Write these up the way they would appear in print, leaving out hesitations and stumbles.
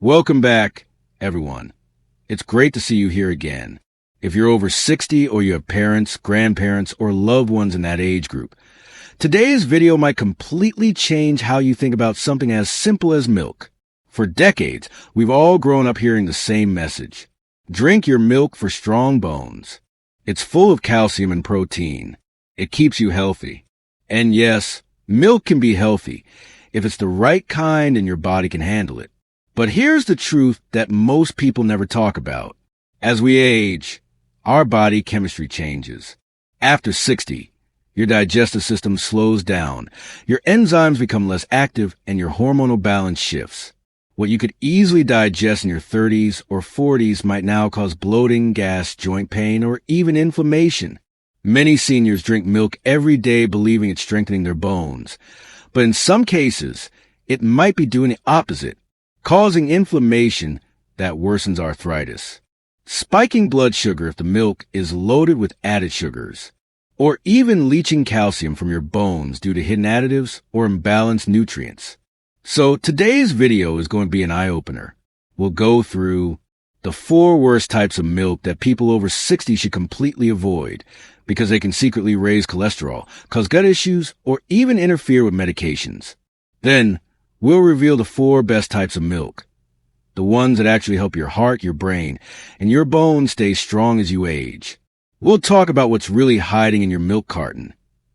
Welcome back, everyone. It's great to see you here again. If you're over 60 or you have parents, grandparents, or loved ones in that age group, today's video might completely change how you think about something as simple as milk. For decades, we've all grown up hearing the same message. Drink your milk for strong bones. It's full of calcium and protein. It keeps you healthy. And yes, milk can be healthy if it's the right kind and your body can handle it. But here's the truth that most people never talk about. As we age, our body chemistry changes. After 60, your digestive system slows down, your enzymes become less active, and your hormonal balance shifts. What you could easily digest in your 30s or 40s might now cause bloating, gas, joint pain, or even inflammation. Many seniors drink milk every day believing it's strengthening their bones. But in some cases, it might be doing the opposite, causing inflammation that worsens arthritis, spiking blood sugar if the milk is loaded with added sugars, or even leaching calcium from your bones due to hidden additives or imbalanced nutrients. So today's video is going to be an eye-opener. We'll go through the 4 worst types of milk that people over 60 should completely avoid because they can secretly raise cholesterol, cause gut issues, or even interfere with medications. Then, we'll reveal the 4 best types of milk, the ones that actually help your heart, your brain, and your bones stay strong as you age. We'll talk about what's really hiding in your milk carton,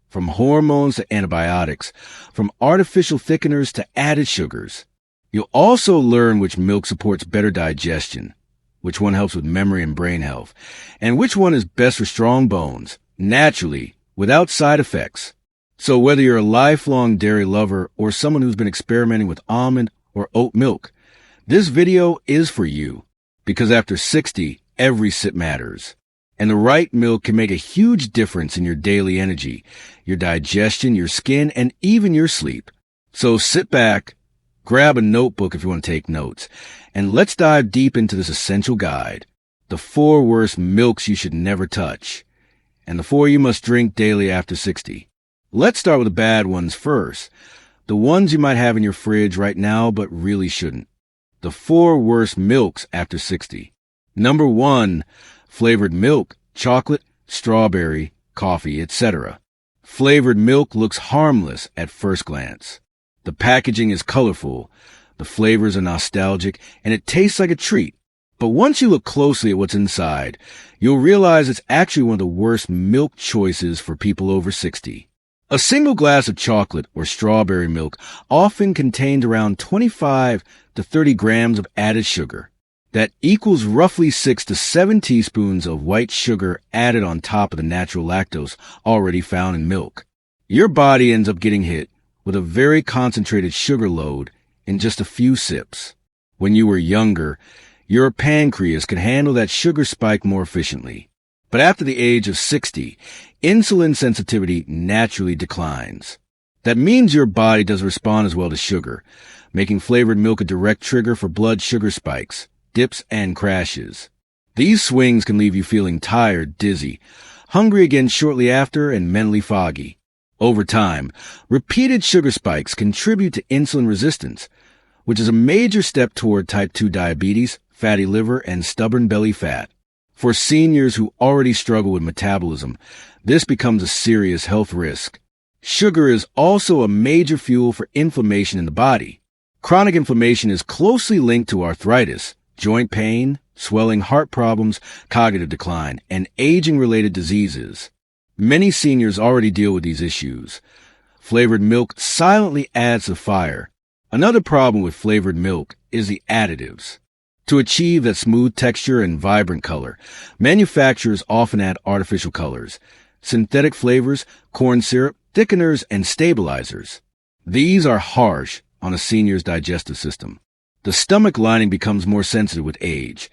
from hormones to antibiotics, from artificial thickeners to added sugars. You'll also learn which milk supports better digestion, which one helps with memory and brain health, and which one is best for strong bones, naturally, without side effects. So whether you're a lifelong dairy lover or someone who's been experimenting with almond or oat milk, this video is for you. Because after 60, every sip matters. And the right milk can make a huge difference in your daily energy, your digestion, your skin, and even your sleep. So sit back, grab a notebook if you want to take notes, and let's dive deep into this essential guide, the 4 worst milks you should never touch, and the 4 you must drink daily after 60. Let's start with the bad ones first, the ones you might have in your fridge right now but really shouldn't. The 4 worst milks after 60. Number 1, flavored milk, chocolate, strawberry, coffee, etc. Flavored milk looks harmless at first glance. The packaging is colorful, the flavors are nostalgic, and it tastes like a treat. But once you look closely at what's inside, you'll realize it's actually one of the worst milk choices for people over 60. A single glass of chocolate or strawberry milk often contained around 25 to 30 grams of added sugar. That equals roughly 6 to 7 teaspoons of white sugar added on top of the natural lactose already found in milk. Your body ends up getting hit with a very concentrated sugar load in just a few sips. When you were younger, your pancreas could handle that sugar spike more efficiently. But after the age of 60, insulin sensitivity naturally declines. That means your body doesn't respond as well to sugar, making flavored milk a direct trigger for blood sugar spikes, dips, and crashes. These swings can leave you feeling tired, dizzy, hungry again shortly after, and mentally foggy. Over time, repeated sugar spikes contribute to insulin resistance, which is a major step toward type 2 diabetes, fatty liver, and stubborn belly fat. For seniors who already struggle with metabolism, this becomes a serious health risk. Sugar is also a major fuel for inflammation in the body. Chronic inflammation is closely linked to arthritis, joint pain, swelling heart problems, cognitive decline, and aging-related diseases. Many seniors already deal with these issues. Flavored milk silently adds to the fire. Another problem with flavored milk is the additives. To achieve that smooth texture and vibrant color, manufacturers often add artificial colors, synthetic flavors, corn syrup, thickeners, and stabilizers. These are harsh on a senior's digestive system. The stomach lining becomes more sensitive with age,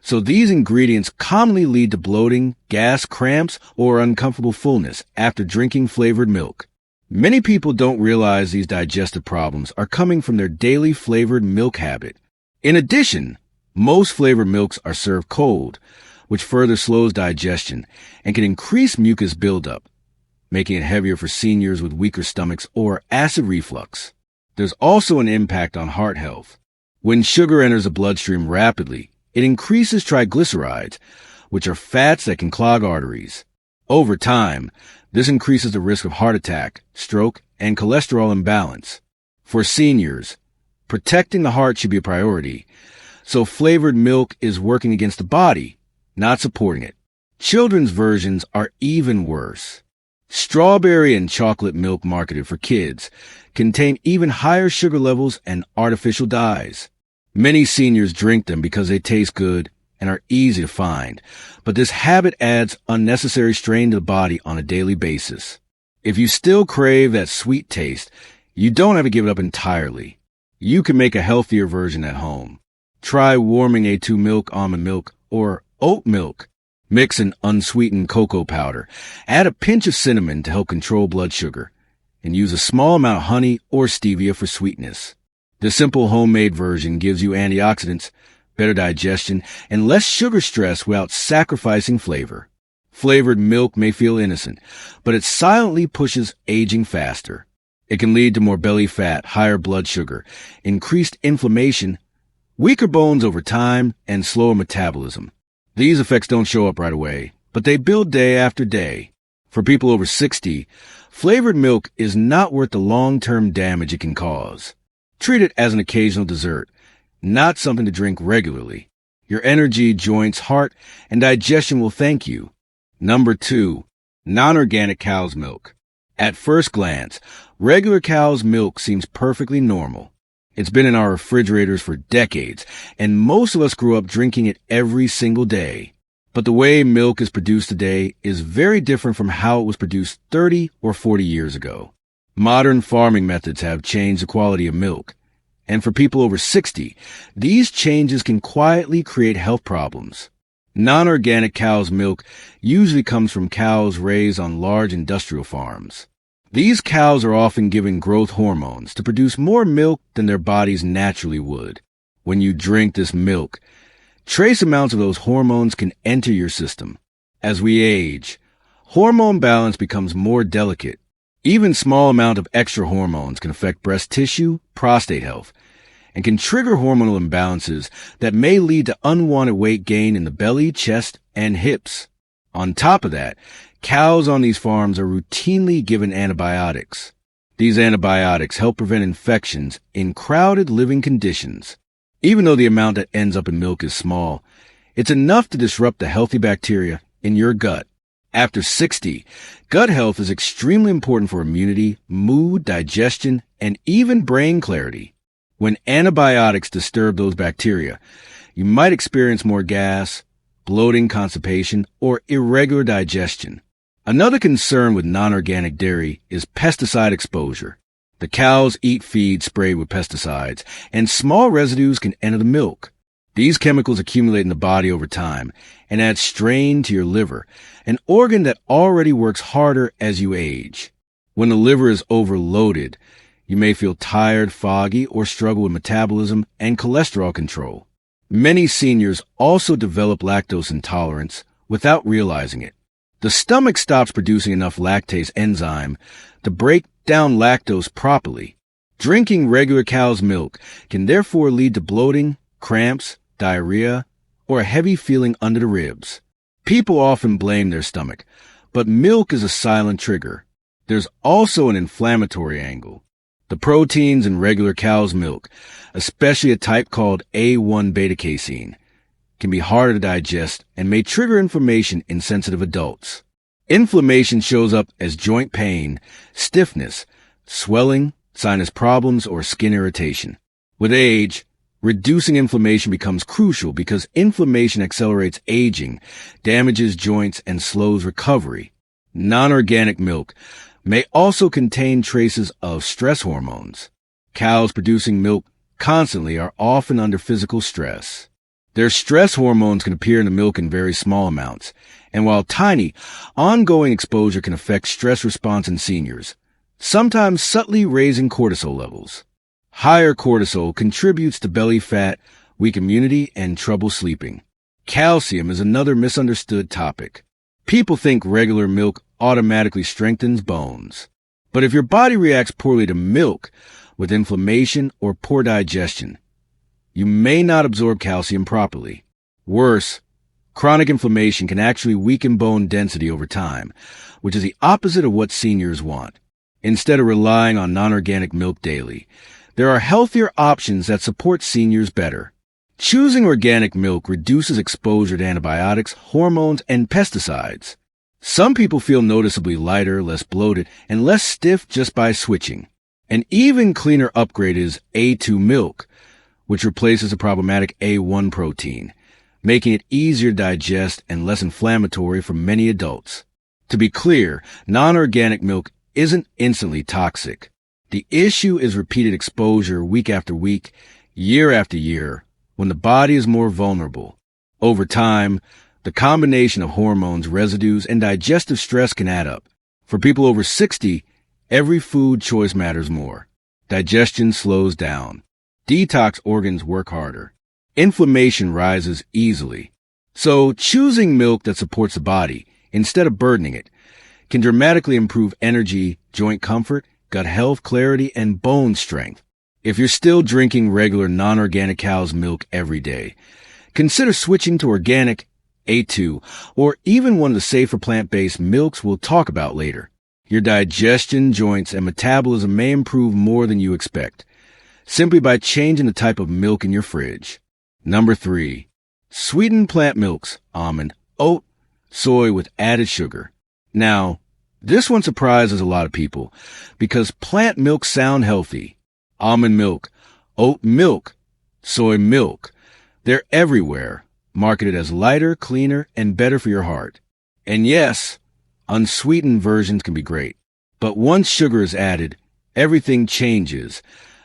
so these ingredients commonly lead to bloating, gas, cramps, or uncomfortable fullness after drinking flavored milk. Many people don't realize these digestive problems are coming from their daily flavored milk habit. In addition, most flavored milks are served cold, which further slows digestion and can increase mucus buildup, making it heavier for seniors with weaker stomachs or acid reflux. There's also an impact on heart health. When sugar enters the bloodstream rapidly, it increases triglycerides, which are fats that can clog arteries. Over time, this increases the risk of heart attack, stroke, and cholesterol imbalance. For seniors, protecting the heart should be a priority, so flavored milk is working against the body, not supporting it. Children's versions are even worse. Strawberry and chocolate milk marketed for kids contain even higher sugar levels and artificial dyes. Many seniors drink them because they taste good and are easy to find, but this habit adds unnecessary strain to the body on a daily basis. If you still crave that sweet taste, you don't have to give it up entirely. You can make a healthier version at home. Try warming A2 milk, almond milk, or oat milk. Mix an unsweetened cocoa powder. Add a pinch of cinnamon to help control blood sugar, and use a small amount of honey or stevia for sweetness. The simple homemade version gives you antioxidants, better digestion, and less sugar stress without sacrificing flavor. Flavored milk may feel innocent, but it silently pushes aging faster. It can lead to more belly fat, higher blood sugar, increased inflammation, weaker bones over time, and slower metabolism. These effects don't show up right away, but they build day after day. For people over 60, flavored milk is not worth the long-term damage it can cause. Treat it as an occasional dessert, not something to drink regularly. Your energy, joints, heart, and digestion will thank you. Number 2, non-organic cow's milk. At first glance, regular cow's milk seems perfectly normal. It's been in our refrigerators for decades, and most of us grew up drinking it every single day. But the way milk is produced today is very different from how it was produced 30 or 40 years ago. Modern farming methods have changed the quality of milk. And for people over 60, these changes can quietly create health problems. Non-organic cow's milk usually comes from cows raised on large industrial farms. These cows are often given growth hormones to produce more milk than their bodies naturally would. When you drink this milk, trace amounts of those hormones can enter your system. As we age, hormone balance becomes more delicate. Even small amount of extra hormones can affect breast tissue, prostate health, and can trigger hormonal imbalances that may lead to unwanted weight gain in the belly, chest, and hips. On top of that, cows on these farms are routinely given antibiotics. These antibiotics help prevent infections in crowded living conditions. Even though the amount that ends up in milk is small, it's enough to disrupt the healthy bacteria in your gut. After 60, gut health is extremely important for immunity, mood, digestion, and even brain clarity. When antibiotics disturb those bacteria, you might experience more gas, bloating, constipation, or irregular digestion. Another concern with non-organic dairy is pesticide exposure. The cows eat feed sprayed with pesticides, and small residues can enter the milk. These chemicals accumulate in the body over time and add strain to your liver, an organ that already works harder as you age. When the liver is overloaded, you may feel tired, foggy, or struggle with metabolism and cholesterol control. Many seniors also develop lactose intolerance without realizing it. The stomach stops producing enough lactase enzyme to break down lactose properly. Drinking regular cow's milk can therefore lead to bloating, cramps, diarrhea, or a heavy feeling under the ribs. People often blame their stomach, but milk is a silent trigger. There's also an inflammatory angle. The proteins in regular cow's milk, especially a type called A1 beta-casein, can be harder to digest and may trigger inflammation in sensitive adults. Inflammation shows up as joint pain, stiffness, swelling, sinus problems, or skin irritation. With age, reducing inflammation becomes crucial because inflammation accelerates aging, damages joints, and slows recovery. Non-organic milk may also contain traces of stress hormones. Cows producing milk constantly are often under physical stress. Their stress hormones can appear in the milk in very small amounts, and while tiny, ongoing exposure can affect stress response in seniors, sometimes subtly raising cortisol levels. Higher cortisol contributes to belly fat, weak immunity, and trouble sleeping. Calcium is another misunderstood topic. People think regular milk automatically strengthens bones. But if your body reacts poorly to milk, with inflammation or poor digestion, you may not absorb calcium properly. Worse, chronic inflammation can actually weaken bone density over time, which is the opposite of what seniors want. Instead of relying on non-organic milk daily, there are healthier options that support seniors better. Choosing organic milk reduces exposure to antibiotics, hormones, and pesticides. Some people feel noticeably lighter, less bloated, and less stiff just by switching. An even cleaner upgrade is A2 milk, which replaces the problematic A1 protein, making it easier to digest and less inflammatory for many adults. To be clear, non-organic milk isn't instantly toxic. The issue is repeated exposure week after week, year after year, when the body is more vulnerable. Over time, the combination of hormones, residues, and digestive stress can add up. For people over 60, every food choice matters more. Digestion slows down. Detox organs work harder. Inflammation rises easily. So choosing milk that supports the body, instead of burdening it, can dramatically improve energy, joint comfort, gut health, clarity, and bone strength. If you're still drinking regular non-organic cow's milk every day, consider switching to organic A2, or even one of the safer plant-based milks we'll talk about later. Your digestion, joints, and metabolism may improve more than you expect, simply by changing the type of milk in your fridge. Number 3. Sweetened plant milks, almond, oat, soy with added sugar. Now, this one surprises a lot of people, because plant milks sound healthy. Almond milk, oat milk, soy milk, they're everywhere, marketed as lighter, cleaner, and better for your heart. And yes, unsweetened versions can be great. But once sugar is added, everything changes,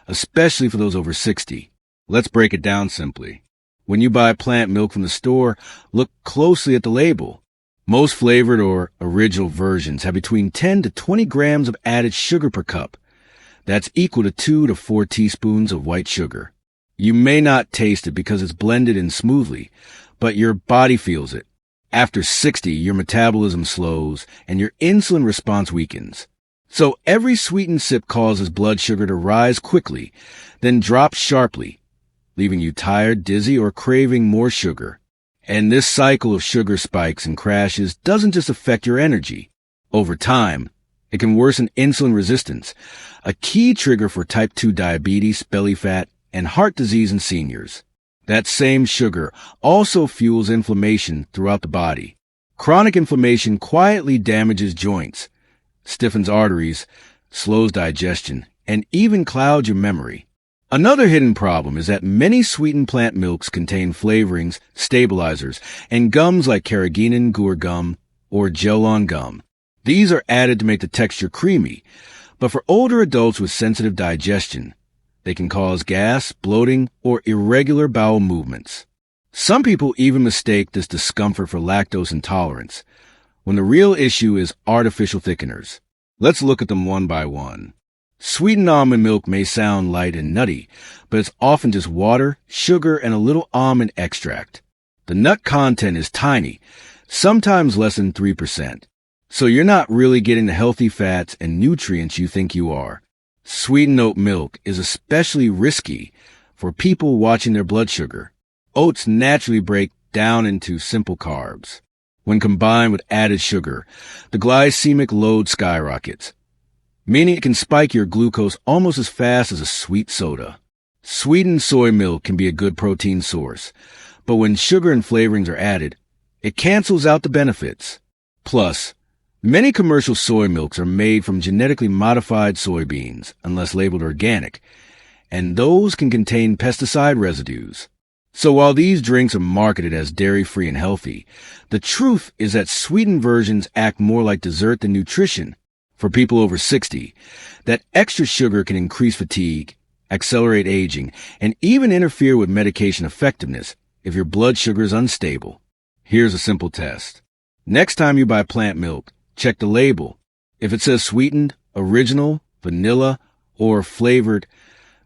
especially for those over 60. Let's break it down simply. When you buy plant milk from the store, look closely at the label. Most flavored or original versions have between 10 to 20 grams of added sugar per cup. That's equal to 2 to 4 teaspoons of white sugar. You may not taste it because it's blended in smoothly, but your body feels it. After 60, your metabolism slows and your insulin response weakens. So every sweetened sip causes blood sugar to rise quickly, then drop sharply, leaving you tired, dizzy, or craving more sugar. And this cycle of sugar spikes and crashes doesn't just affect your energy. Over time, it can worsen insulin resistance, a key trigger for type 2 diabetes, belly fat, and heart disease in seniors. That same sugar also fuels inflammation throughout the body. Chronic inflammation quietly damages joints, stiffens arteries, slows digestion, and even clouds your memory. Another hidden problem is that many sweetened plant milks contain flavorings, stabilizers, and gums like carrageenan, guar gum, or gel-on gum. These are added to make the texture creamy, but for older adults with sensitive digestion, they can cause gas, bloating, or irregular bowel movements. Some people even mistake this discomfort for lactose intolerance, when the real issue is artificial thickeners. Let's look at them one by one. Sweetened almond milk may sound light and nutty, but it's often just water, sugar, and a little almond extract. The nut content is tiny, sometimes less than 3%. So you're not really getting the healthy fats and nutrients you think you are. Sweetened oat milk is especially risky for people watching their blood sugar. Oats naturally break down into simple carbs. When combined with added sugar, the glycemic load skyrockets, meaning it can spike your glucose almost as fast as a sweet soda. Sweetened soy milk can be a good protein source, but when sugar and flavorings are added, it cancels out the benefits. Plus, many commercial soy milks are made from genetically modified soybeans, unless labeled organic, and those can contain pesticide residues. So while these drinks are marketed as dairy-free and healthy, the truth is that sweetened versions act more like dessert than nutrition. For people over 60, that extra sugar can increase fatigue, accelerate aging, and even interfere with medication effectiveness if your blood sugar is unstable. Here's a simple test. Next time you buy plant milk, check the label. If it says sweetened, original, vanilla, or flavored,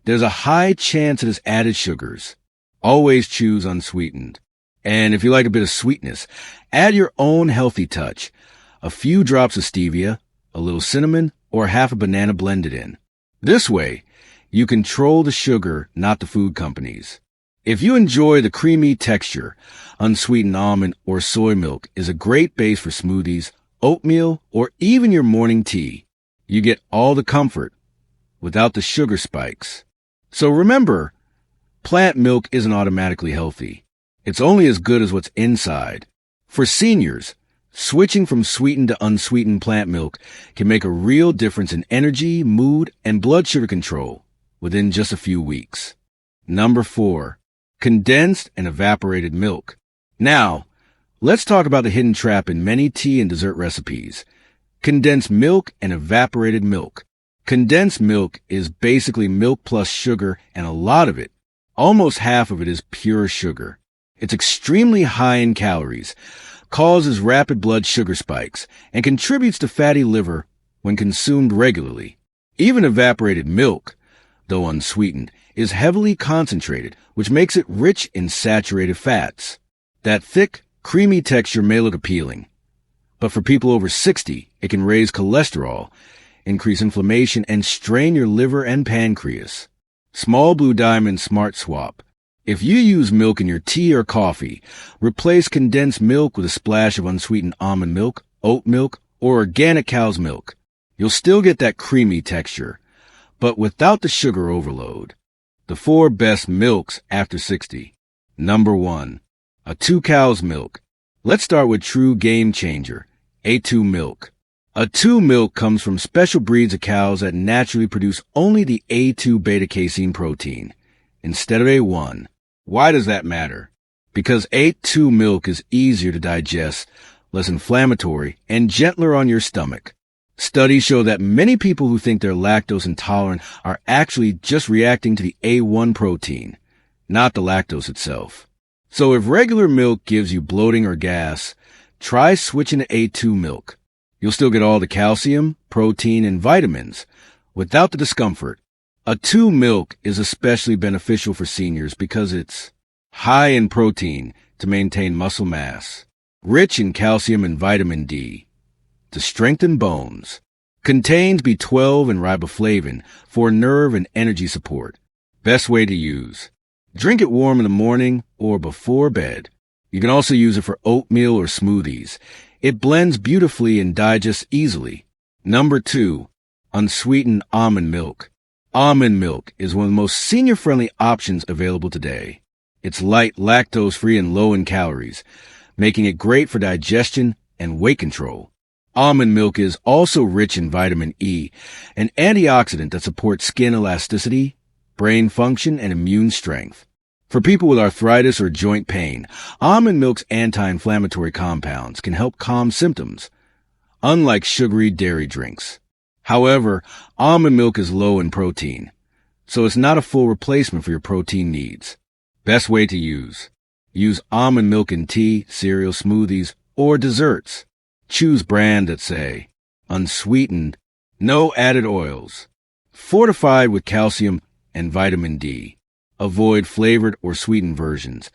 there's a high chance it has added sugars. Always choose unsweetened. And if you like a bit of sweetness, add your own healthy touch. A few drops of stevia, a little cinnamon, or half a banana blended in. This way, you control the sugar, not the food companies. If you enjoy the creamy texture, unsweetened almond or soy milk is a great base for smoothies, oatmeal, or even your morning tea. You get all the comfort without the sugar spikes. So remember, plant milk isn't automatically healthy. It's only as good as what's inside. For seniors, switching from sweetened to unsweetened plant milk can make a real difference in energy, mood, and blood sugar control within just a few weeks. Number 4, condensed and evaporated milk. Now, let's talk about the hidden trap in many tea and dessert recipes. Condensed milk and evaporated milk. Condensed milk is basically milk plus sugar, and a lot of it, almost half of it, is pure sugar. It's extremely high in calories, causes rapid blood sugar spikes, and contributes to fatty liver when consumed regularly. Even evaporated milk, though unsweetened, is heavily concentrated, which makes it rich in saturated fats. That thick, creamy texture may look appealing, but for people over 60, it can raise cholesterol, increase inflammation, and strain your liver and pancreas. Small Blue Diamond Smart Swap. If you use milk in your tea or coffee, replace condensed milk with a splash of unsweetened almond milk, oat milk, or organic cow's milk. You'll still get that creamy texture, but without the sugar overload. The 4 best milks after 60. Number 1, a 2 cow's milk. Let's start with true game changer, A2 milk. A2 milk comes from special breeds of cows that naturally produce only the A2 beta-casein protein instead of A1. Why does that matter? Because A2 milk is easier to digest, less inflammatory, and gentler on your stomach. Studies show that many people who think they're lactose intolerant are actually just reacting to the A1 protein, not the lactose itself. So if regular milk gives you bloating or gas, try switching to A2 milk. You'll still get all the calcium, protein, and vitamins without the discomfort. A2 milk is especially beneficial for seniors because it's high in protein to maintain muscle mass, rich in calcium and vitamin D to strengthen bones, contains B12 and riboflavin for nerve and energy support. Best way to use. Drink it warm in the morning or before bed. You can also use it for oatmeal or smoothies. It blends beautifully and digests easily. Number 2, unsweetened almond milk. Almond milk is one of the most senior-friendly options available today. It's light, lactose-free, and low in calories, making it great for digestion and weight control. Almond milk is also rich in vitamin E, an antioxidant that supports skin elasticity, brain function, and immune strength. For people with arthritis or joint pain, almond milk's anti-inflammatory compounds can help calm symptoms, unlike sugary dairy drinks. However, almond milk is low in protein, so it's not a full replacement for your protein needs. Best way to use. Use almond milk in tea, cereal, smoothies, or desserts. Choose brands that say, unsweetened, no added oils, fortified with calcium and vitamin D. Avoid flavored or sweetened versions,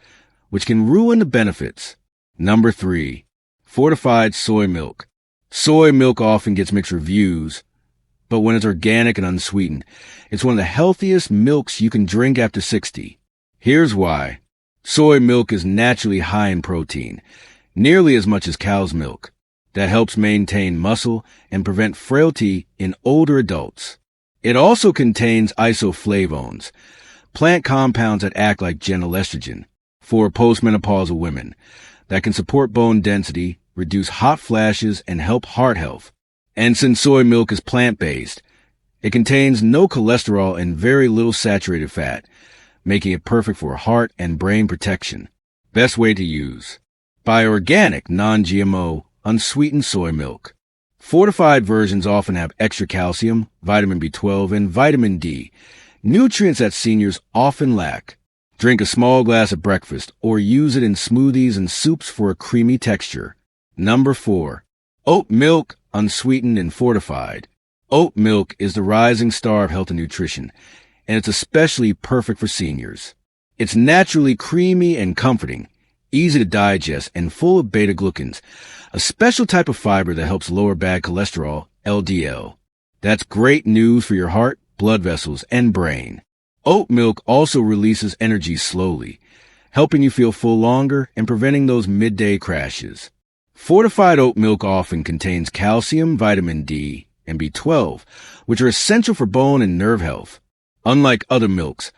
which can ruin the benefits. Number 3, fortified soy milk. Soy milk often gets mixed reviews, but when it's organic and unsweetened, it's one of the healthiest milks you can drink after 60. Here's why. Soy milk is naturally high in protein, nearly as much as cow's milk. That helps maintain muscle and prevent frailty in older adults. It also contains isoflavones, plant compounds that act like gentle estrogen for postmenopausal women that can support bone density, reduce hot flashes, and help heart health. And since soy milk is plant-based, it contains no cholesterol and very little saturated fat, making it perfect for heart and brain protection. Best way to use. Buy organic, non-GMO, unsweetened soy milk. Fortified versions often have extra calcium, vitamin B12, and vitamin D, nutrients that seniors often lack. Drink a small glass at breakfast or use it in smoothies and soups for a creamy texture. Number 4, oat milk, unsweetened and fortified. Oat milk is the rising star of health and nutrition, and it's especially perfect for seniors. It's naturally creamy and comforting, easy to digest, and full of beta-glucans, a special type of fiber that helps lower bad cholesterol, LDL. That's great news for your heart, blood vessels, and brain. Oat milk also releases energy slowly, helping you feel full longer and preventing those midday crashes. Fortified oat milk often contains calcium, vitamin D, and B12, which are essential for bone and nerve health. Unlike other milks,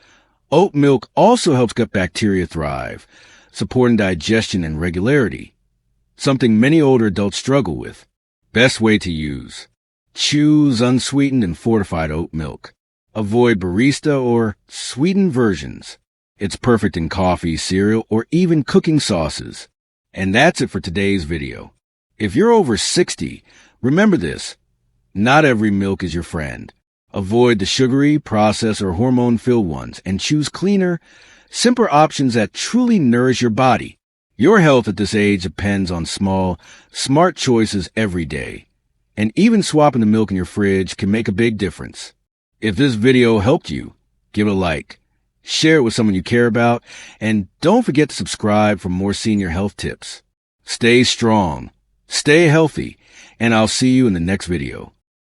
oat milk also helps gut bacteria thrive, supporting digestion and regularity, something many older adults struggle with. Best way to use: choose unsweetened and fortified oat milk. Avoid barista or sweetened versions. It's perfect in coffee, cereal, or even cooking sauces. And that's it for today's video. If you're over 60, remember this: not every milk is your friend. Avoid the sugary, processed, or hormone-filled ones and choose cleaner, simpler options that truly nourish your body. Your health at this age depends on small, smart choices every day. And even swapping the milk in your fridge can make a big difference. If this video helped you, give it a like, share it with someone you care about, and don't forget to subscribe for more senior health tips. Stay strong, stay healthy, and I'll see you in the next video.